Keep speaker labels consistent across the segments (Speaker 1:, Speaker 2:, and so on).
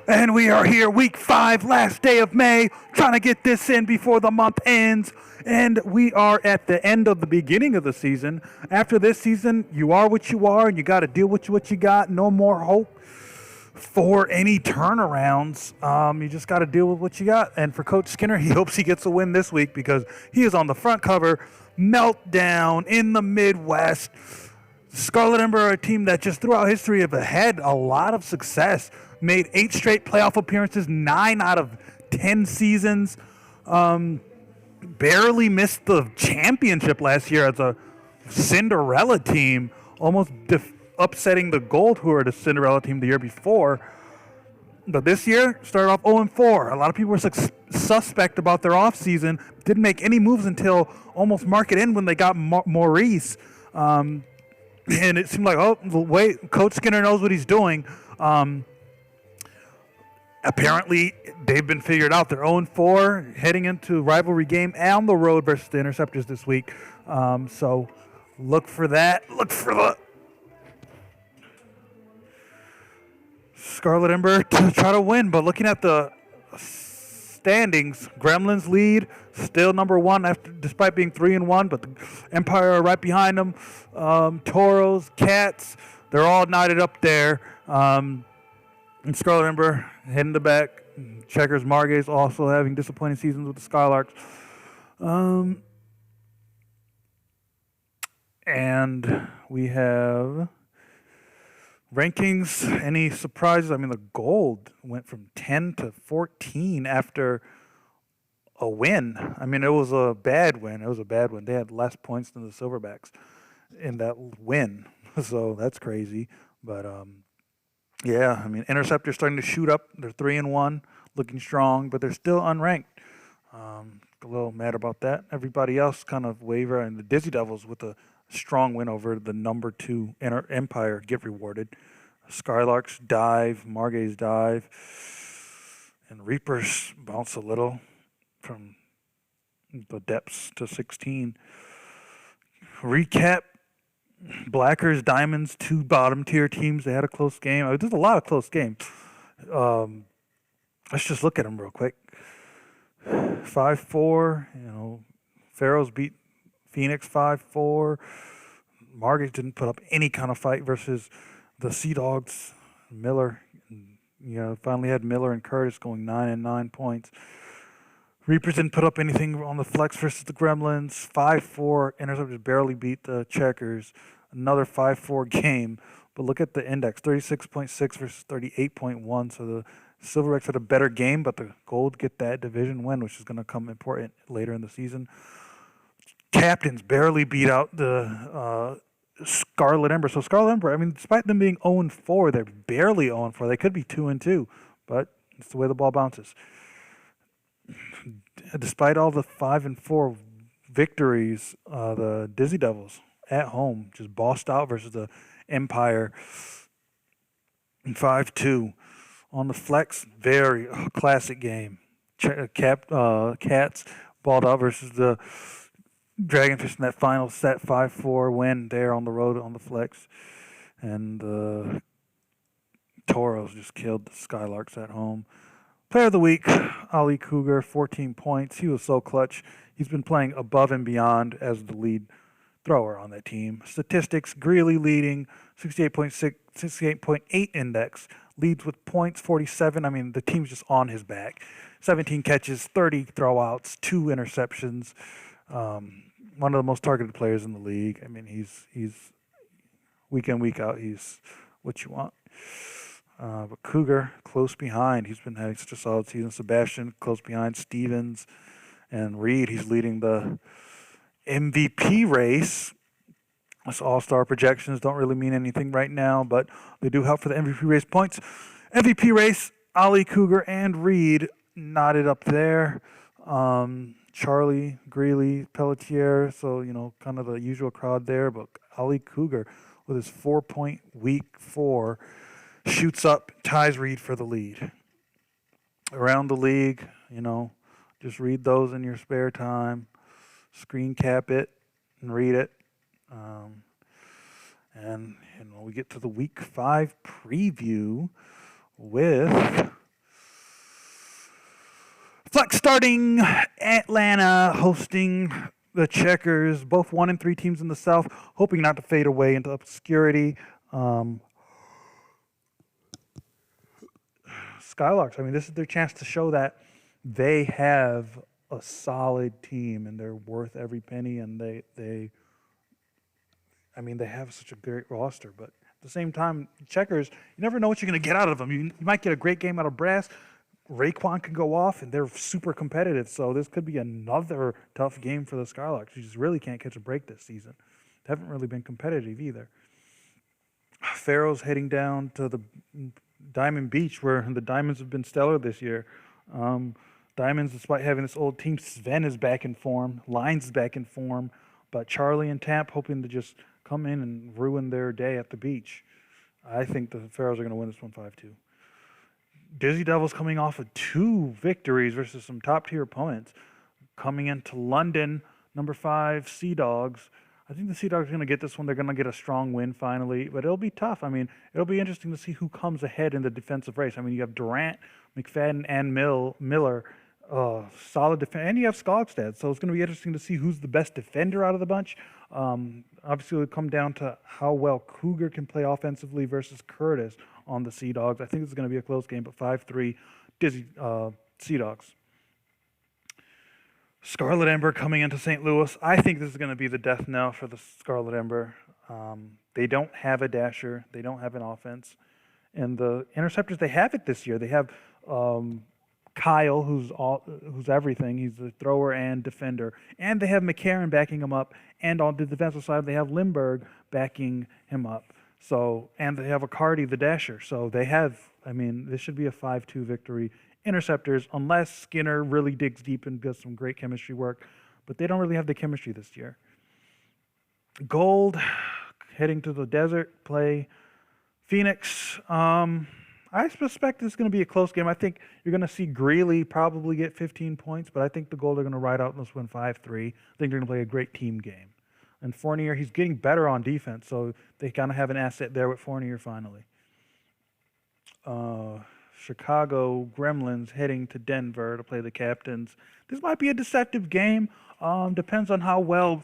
Speaker 1: And we are here, week 5, last day of May, trying to get this in before the month ends. And we are at the end of the beginning of the season. After this season, you are what you are, and you got to deal with what you got. No more hope for any turnarounds. You just got to deal with what you got. And for Coach Skinner, he hopes he gets a win this week because he is on the front cover. Meltdown in the Midwest. Scarlet Ember are a team that just throughout history have had a lot of success. Made 8 straight playoff appearances, 9 out of 10 seasons. Barely missed the championship last year as a Cinderella team, almost upsetting the Gold, who were the Cinderella team the year before. But this year, started off 0-4. A lot of people were suspect about their offseason. Didn't make any moves until almost market end when they got Maurice. And it seemed like, oh, wait, Coach Skinner knows what he's doing. Apparently, they've been figured out. They're 0-4, heading into rivalry game on the road versus the Interceptors this week. So look for that. Look for the Scarlet Ember to try to win. But looking at the standings, Gremlins lead, still number 1 despite being 3-1, but the Empire are right behind them. Toros, Cats, they're all knotted up there. And Scarlet Ember heading to back. Checkers, Margays also having disappointing seasons with the Skylarks. And we have rankings. Any surprises? I mean, the Gold went from 10 to 14 after a win. I mean, it was a bad win. They had less points than the Silverbacks in that win. So that's crazy. But yeah, I mean, Interceptors starting to shoot up. They're 3-1, looking strong, but they're still unranked. A little mad about that. Everybody else kind of waver, and the Dizzy Devils with a strong win over the number 2 Empire get rewarded. Skylarks dive, Margays dive, and Reapers bounce a little from the depths to 16. Recap. Blackers, Diamonds, 2 bottom tier teams. They had a close game. There's a lot of close games. Let's just look at them real quick. 5-4. Pharaohs beat Phoenix 5-4. Margaret didn't put up any kind of fight versus the Sea Dogs. Miller, finally had Miller and Curtis going 9-9 points. Reapers didn't put up anything on the flex versus the Gremlins. 5-4. Interceptors barely beat the Checkers. Another 5-4 game. But look at the index, 36.6 versus 38.1. So the Silverbacks had a better game, but the Gold get that division win, which is going to come important later in the season. Captains barely beat out the Scarlet Ember. So Scarlet Ember, I mean, despite them being 0-4, they're barely 0-4. They could be 2-2, but it's the way the ball bounces. Despite all the 5-4 victories, the Dizzy Devils at home just bossed out versus the Empire 5-2. On the flex, very classic game. Cats balled out versus the Dragonfish in that final set 5-4 win there on the road on the flex. And the Toros just killed the Skylarks at home. Player of the week, Ali Cougar, 14 points. He was so clutch. He's been playing above and beyond as the lead thrower on that team. Statistics, Greeley leading, 68.8 index. Leads with points, 47. I mean, the team's just on his back. 17 catches, 30 throwouts, 2 interceptions. One of the most targeted players in the league. I mean, he's week in, week out, he's what you want. But Cougar, close behind. He's been having such a solid season. Sebastian, close behind. Stevens and Reed, he's leading the MVP race. This all-star projections don't really mean anything right now, but they do help for the MVP race points. MVP race, Ali Cougar and Reed knotted up there. Charlie, Greeley, Pelletier, so, kind of the usual crowd there. But Ali Cougar, with his 4-point week 4, shoots up, ties Reed for the lead. Around the league, just read those in your spare time. Screen cap it and read it. And we get to the week 5 preview. with Flex starting Atlanta hosting the Checkers, both 1-3 teams in the South, hoping not to fade away into obscurity. Skylarks, I mean, this is their chance to show that they have a solid team and they're worth every penny, and they have such a great roster. But at the same time, Checkers, you never know what you're going to get out of them. You might get a great game out of Brass. Raekwon can go off, and they're super competitive. So this could be another tough game for the Skylarks. You just really can't catch a break this season. They haven't really been competitive either. Pharaoh's heading down to the Diamond Beach, where the Diamonds have been stellar this year. Diamonds, despite having this old team, Sven is back in form. Lines is back in form. But Charlie and Tamp hoping to just come in and ruin their day at the beach. I think the Pharaohs are going to win this one 5-2. Dizzy Devils coming off of 2 victories versus some top-tier opponents. Coming into London, number 5, Sea Dogs. I think the Sea Dogs are going to get this one. They're going to get a strong win finally, but it'll be tough. I mean, it'll be interesting to see who comes ahead in the defensive race. I mean, you have Durant, McFadden, and Miller, solid defense, and you have Skogstad. So it's going to be interesting to see who's the best defender out of the bunch. Obviously, it'll come down to how well Cougar can play offensively versus Curtis on the Sea Dogs. I think it's going to be a close game, but 5-3 Dizzy Sea Dogs. Scarlet Ember coming into St. Louis. I think this is going to be the death knell for the Scarlet Ember. They don't have a dasher. They don't have an offense. And the interceptors, they have it this year. They have Kyle, who's everything. He's the thrower and defender. And they have McCarron backing him up. And on the defensive side, they have Lindbergh backing him up. And they have Accardi, the dasher. So they have, this should be a 5-2 victory. Interceptors, unless Skinner really digs deep and does some great chemistry work. But they don't really have the chemistry this year. Gold, heading to the desert, play Phoenix. I suspect it's going to be a close game. I think you're going to see Greeley probably get 15 points, but I think the Gold are going to ride out in this one 5-3. I think they're going to play a great team game. And Fournier, he's getting better on defense, so they kind of have an asset there with Fournier finally. Chicago Gremlins heading to Denver to play the Captains. This might be a deceptive game. Depends on how well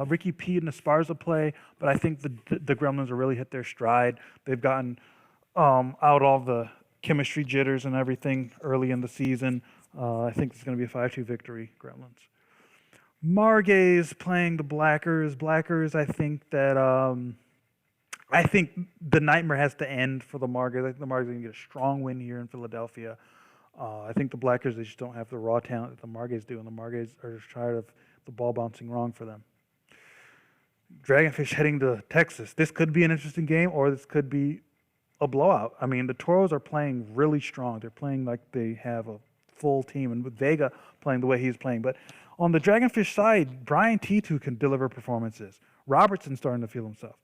Speaker 1: Ricky P and Esparza play, but I think the Gremlins will really hit their stride. They've gotten out all the chemistry jitters and everything early in the season. I think it's going to be a 5-2 victory, Gremlins. Margays playing the Blackers. Blackers, I think the nightmare has to end for the Margays. I think the Margays are going to get a strong win here in Philadelphia. I think the Blackers, they just don't have the raw talent that the Margays do, and the Margays are just tired of the ball bouncing wrong for them. Dragonfish heading to Texas. This could be an interesting game, or this could be a blowout. The Toros are playing really strong. They're playing like they have a full team, and with Vega playing the way he's playing. But on the Dragonfish side, Brian T2 can deliver performances. Robertson's starting to feel himself.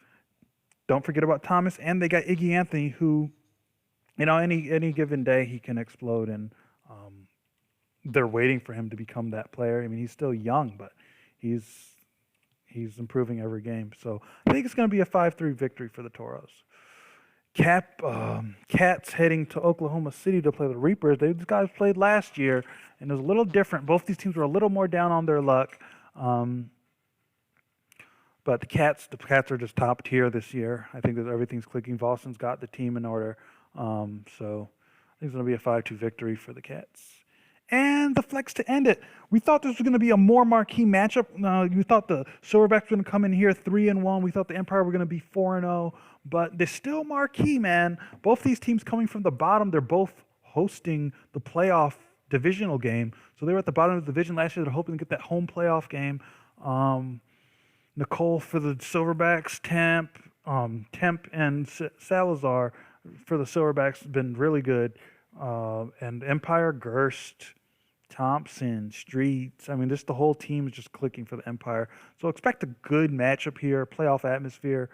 Speaker 1: Don't forget about Thomas, and they got Iggy Anthony, who, any given day he can explode, and they're waiting for him to become that player. He's still young, but he's improving every game. So I think it's going to be a 5-3 victory for the Toros. Cats heading to Oklahoma City to play the Reapers. These guys played last year, and it was a little different. Both these teams were a little more down on their luck. But the Cats are just top tier this year. I think that everything's clicking. Volson's got the team in order. So I think it's going to be a 5-2 victory for the Cats. And the flex to end it. We thought this was going to be a more marquee matchup. We thought the Silverbacks were going to come in here 3-1. We thought the Empire were going to be 4-0. But they're still marquee, man. Both these teams coming from the bottom. They're both hosting the playoff divisional game. So they were at the bottom of the division last year. They're hoping to get that home playoff game. Nicole for the Silverbacks, Temp and Salazar for the Silverbacks have been really good. And Empire, Gerst, Thompson, Streets. Just the whole team is just clicking for the Empire. So expect a good matchup here, playoff atmosphere.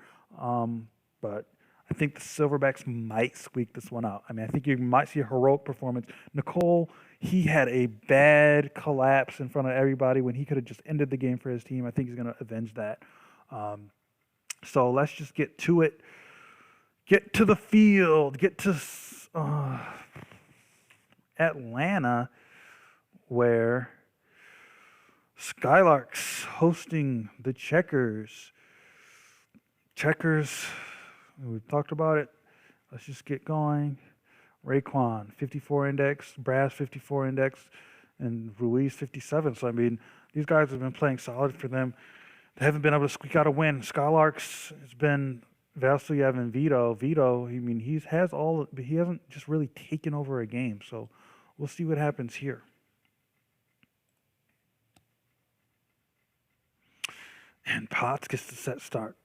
Speaker 1: But I think the Silverbacks might squeak this one out. I think you might see a heroic performance. Nicole, he had a bad collapse in front of everybody when he could have just ended the game for his team. I think he's going to avenge that. So let's just get to it. Get to the field. Get to Atlanta, where Skylarks hosting the Checkers. Checkers, we've talked about it. Let's just get going. Raekwon, 54 index, Brass, 54 index, and Ruiz, 57. So, I mean, these guys have been playing solid for them. They haven't been able to squeak out a win. Skylarks has been Vasilyev and Vito. Vito, I mean, he hasn't just really taken over a game. So, we'll see what happens here. And Potts gets the set start.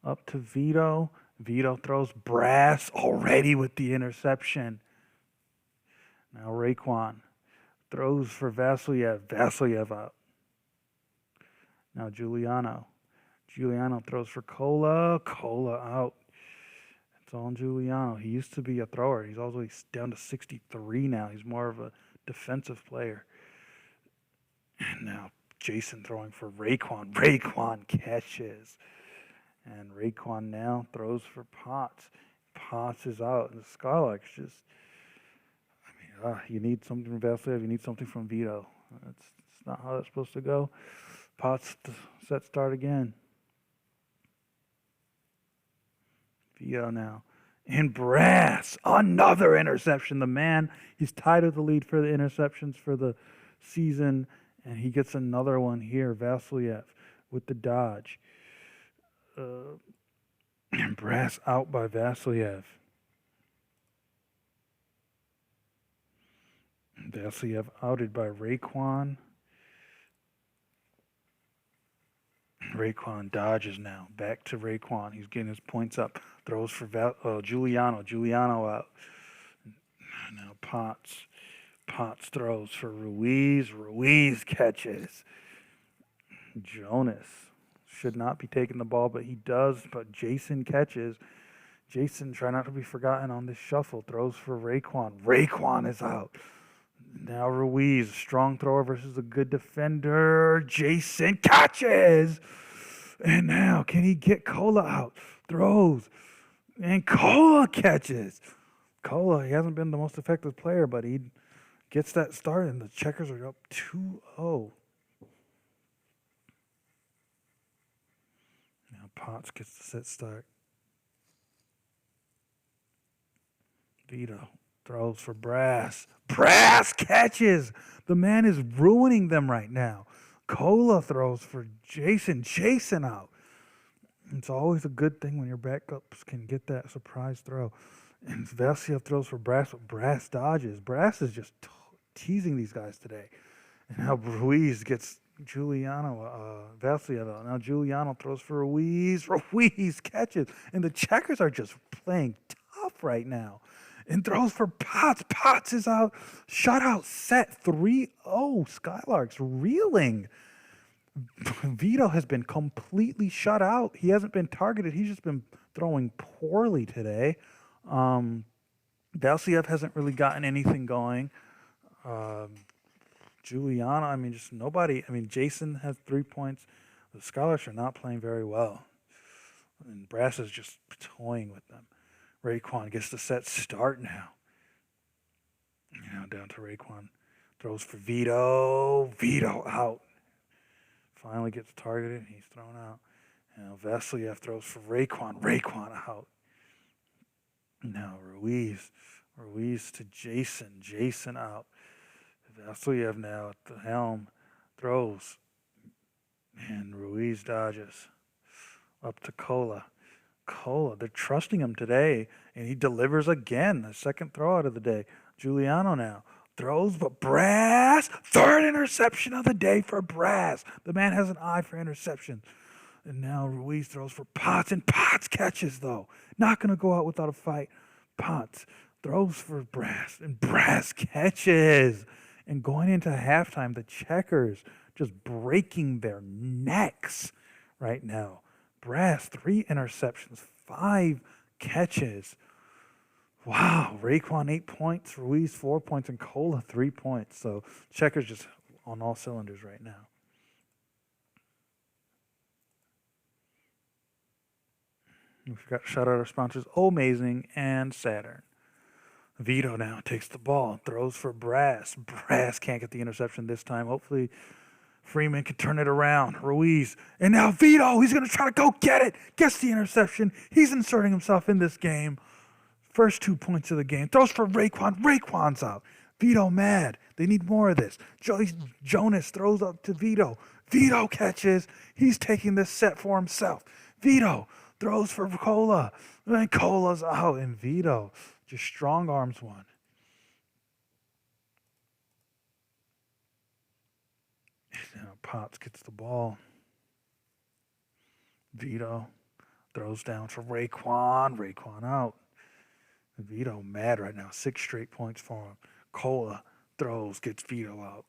Speaker 1: Up to Vito. Vito throws. Brass already with the interception. Now Raekwon throws for Vasilyev. Vasilyev out. Now Giuliano. Giuliano throws for Cola. Cola out. It's on Giuliano. He used to be a thrower. He's always down to 63 now. He's more of a defensive player. And now Jason throwing for Raekwon. Raekwon catches. And Raekwon now throws for Potts. Potts is out. And the Skylarks just, you need something from Vasilyev. You need something from Vito. It's not how that's supposed to go. Potts set start again. Vito now. And Brass, another interception. The man, he's tied with the lead for the interceptions for the season. And he gets another one here. Vasilyev with the dodge. And Brass out by Vasilyev. Vasilyev outed by Raekwon. Raekwon dodges now. Back to Raekwon. He's getting his points up. Throws for Giuliano. Giuliano out. Now Potts. Potts throws for Ruiz. Ruiz catches. Jonas should not be taking the ball, but he does. But Jason catches. Jason, try not to be forgotten on this shuffle. Throws for Raekwon. Raekwon is out. Now Ruiz, a strong thrower versus a good defender. Jason catches. And now, can he get Cola out? Throws. And Cola catches. Cola, he hasn't been the most effective player, but he gets that start, and the Checkers are up 2-0. Now Potts gets the set start. Vito throws for Brass. Brass catches. The man is ruining them right now. Cola throws for Jason. Jason out. It's always a good thing when your backups can get that surprise throw. And Vasilyev throws for Brass, but Brass dodges. Brass is just teasing these guys today. And now Ruiz gets Vasilyev out. Now Giuliano throws for Ruiz. Ruiz catches. And the Checkers are just playing tough right now. And throws for Potts. Potts is out. Shutout set 3-0. Skylarks reeling. Vito has been completely shut out. He hasn't been targeted. He's just been throwing poorly today. Vasilyev hasn't really gotten anything going. Giuliano, just nobody. Jason has 3 points. The Skylarks are not playing very well. And Brass is just toying with them. Raekwon gets the set start now. Down to Raekwon. Throws for Vito. Vito out. Finally gets targeted. He's thrown out. Now Vasilyev throws for Raekwon. Raekwon out. Now Ruiz. Ruiz to Jason. Jason out. Vasilyev now at the helm. Throws. And Ruiz dodges. Up to Cola. Cola, they're trusting him today, and he delivers again. The second throw out of the day. Giuliano now throws, but Brass, third interception of the day for Brass. The man has an eye for interception. And now Ruiz throws for Potts, and Potts catches, though. Not going to go out without a fight. Potts throws for Brass, and Brass catches. And going into halftime, the Checkers just breaking their necks right now. Brass, 3 interceptions, 5 catches. Wow, Raekwon 8 points, Ruiz 4 points, and Cola 3 points. So Checkers just on all cylinders right now. We forgot to shout out our sponsors, Amazing and Saturn. Vito now takes the ball, throws for Brass. Brass can't get the interception this time. Hopefully Freeman can turn it around. Ruiz. And now Vito, he's going to try to go get it. Gets the interception. He's inserting himself in this game. First 2 points of the game. Throws for Raekwon. Raekwon's out. Vito mad. They need more of this. Jonas throws up to Vito. Vito catches. He's taking this set for himself. Vito throws for Cola. And Cola's out. And Vito just strong arms one. Now Potts gets the ball. Vito throws down for Raekwon. Raekwon out. Vito mad right now. 6 straight points for him. Cola throws, gets Vito out.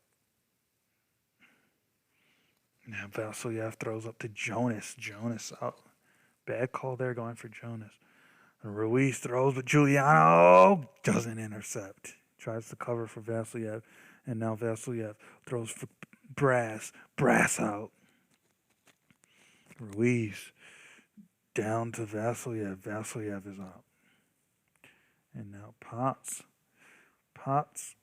Speaker 1: Now Vasilyev throws up to Jonas. Jonas out. Bad call there going for Jonas. Ruiz throws, but Giuliano doesn't intercept. Tries to cover for Vasilyev. And now Vasilyev throws for Brass. Brass out. Ruiz down to Vasilyev. Vasilyev is out. And now Potts. Potts.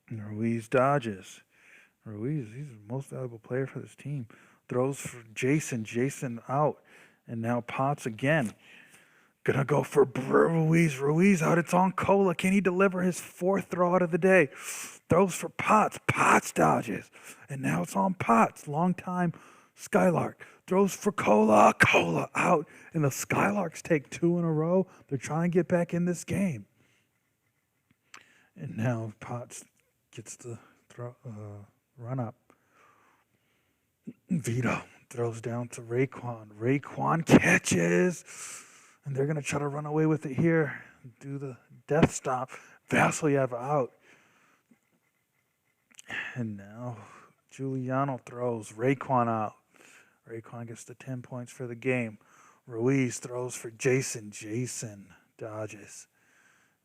Speaker 1: And Ruiz dodges. Ruiz, he's the most valuable player for this team. Throws for Jason. Jason out. And now Potts again. Gonna go for Ruiz. Ruiz out. It's on Cola. Can he deliver his 4th throw out of the day? Throws for Potts. Potts dodges. And now it's on Potts. Long time Skylark. Throws for Cola. Cola out. And the Skylarks take 2 in a row. They're trying to get back in this game. And now Potts gets the run up. Vito throws down to Raekwon. Raekwon catches. And they're going to try to run away with it here. Do the death stop. Vasilyev out. And now Giuliano throws. Raekwon out. Raekwon gets the 10 points for the game. Ruiz throws for Jason. Jason dodges.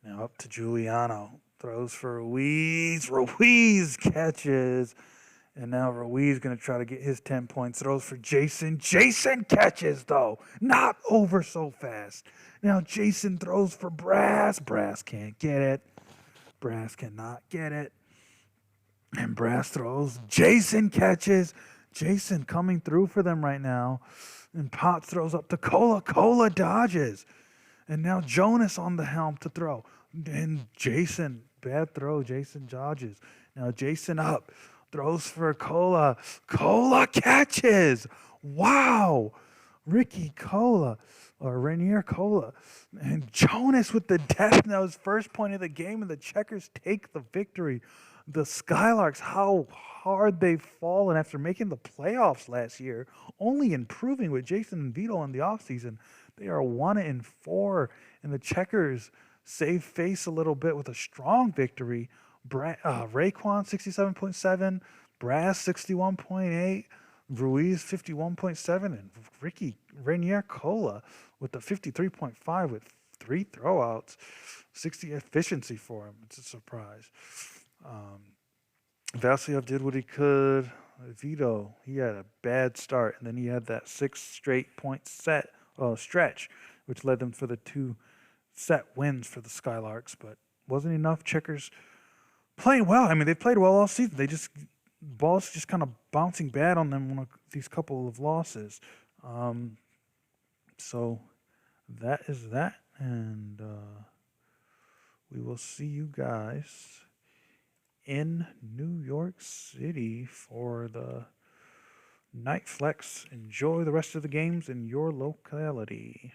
Speaker 1: Now up to Giuliano. Throws for Ruiz. Ruiz catches. And now Ruiz going to try to get his 10 points. Throws for Jason. Jason catches, though. Not over so fast. Now Jason throws for Brass. Brass can't get it. Brass cannot get it. And Brass throws. Jason catches. Jason coming through for them right now. And Potts throws up to Cola. Cola dodges. And now Jonas on the helm to throw. And Jason, bad throw. Jason dodges. Now Jason up. Throws for Cola. Cola catches. Wow. Ricky Cola, or Rainier Cola. And Jonas with the death. Now his first point of the game, and the Checkers take the victory. The Skylarks, how hard they've fallen after making the playoffs last year, only improving with Jason and Vito in the offseason. They are 1-4, and the Checkers save face a little bit with a strong victory. Raekwon 67.7, Brass 61.8, Ruiz 51.7, and Ricky Rainier Cola with the 53.5 with 3 throwouts. 60 efficiency for him. It's a surprise. Vasilyev did what he could. Vito, he had a bad start, and then he had that 6 straight point stretch, which led them for the 2 set wins for the Skylarks, but wasn't enough. Checkers playing well. I mean, they've played well all season. Ball's just kind of bouncing bad on them on these couple of losses. So that is that, and we will see you guys in New York City for the Night Flex. Enjoy the rest of the games in your locality.